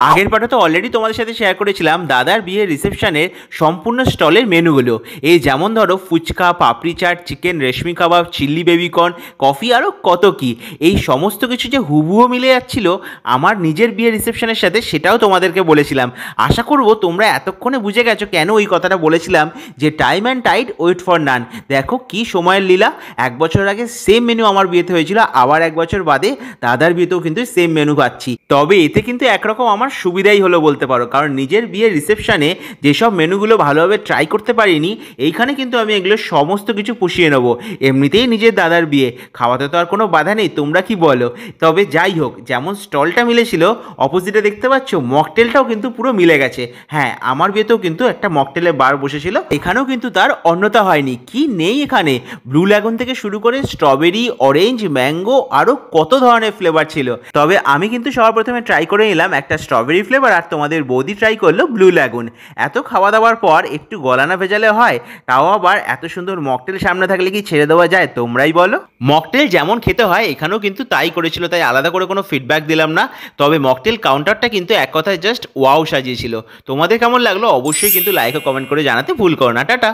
আগের পার্টে তো অলরেডি তোমাদের সাথে শেয়ার করেছিলাম দাদার বিয়ের রিসেপশনের সম্পূর্ণ স্টলের মেনুগুলো। এই যেমন ধরো ফুচকা, পাপড়ি চাট, চিকেন রেশমি কাবাব, চিল্লি বেবিকর্ন, কফি, আরও কত কি। এই সমস্ত কিছু যে হুবহুও মিলে যাচ্ছিল আমার নিজের বিয়ের রিসেপশনের সাথে, সেটাও তোমাদেরকে বলেছিলাম। আশা করব তোমরা এতক্ষণে বুঝে গেছো কেন ওই কথাটা বলেছিলাম যে time and tide wait for none. দেখো কি সময়ের লীলা। 1 বছর আগে সেম মেনু আমার বিয়েতে হয়েছিল, আবার 1 বছর বাদে দাদার বিয়েতেও কিন্তু সেম মেনু পাচ্ছি। তবে এতে কিন্তু একরকম আমার সুবিধাই হলো বলতে পারো, কারণ নিজের বিয়ের রিসেপশনে যেসব মেনুগুলো ভালোভাবে ট্রাই করতে পারিনি, এইখানে কিন্তু আমি এগুলো সমস্ত কিছু পুষিয়ে নেবো। এমনিতেই নিজের দাদার বিয়ে, খাওয়াতে তো আর কোনো বাধা নেই, তোমরা কি বলো? তবে যাই হোক, যেমন স্টলটা মিলেছিল, অপোজিটে দেখতে পাচ্ছ মকটেলটাও কিন্তু পুরো মিলে গেছে। হ্যাঁ, আমার বিয়েতেও কিন্তু একটা মকটেলের বার বসেছিল, এখানেও কিন্তু তার অন্যতা হয়নি। কি নেই এখানে? ব্লু ল্যাগুন থেকে শুরু করে স্ট্রবেরি, অরেঞ্জ, ম্যাঙ্গো, আরও কত ধরনের ফ্লেভার ছিল। তবে আমি কিন্তু সবার প্রথমে ট্রাই করে নিলাম একটা স্ট্রবেরি ফ্লেভার, আর তোমাদের বৌদি ট্রাই করলো ব্লু ল্যাগুন। এত খাওয়া দাওয়ার পর একটু গলা না ভেজালে হয়? তাও আবার এত সুন্দর মকটেল সামনে থাকলে কি ছেড়ে দেওয়া যায়? তোমরাই বলো। মকটেল যেমন খেতে হয় এখানেও কিন্তু তাই করেছিল, তাই আলাদা করে কোনো ফিডব্যাক দিলাম না। তবে মকটেল কাউন্টারটা কিন্তু এক কথায় জাস্ট ওয়াও সাজিয়েছিল। তোমাদের কেমন লাগলো অবশ্যই কিন্তু লাইক ও কমেন্ট করে জানাতে ভুল করো না। টাটা।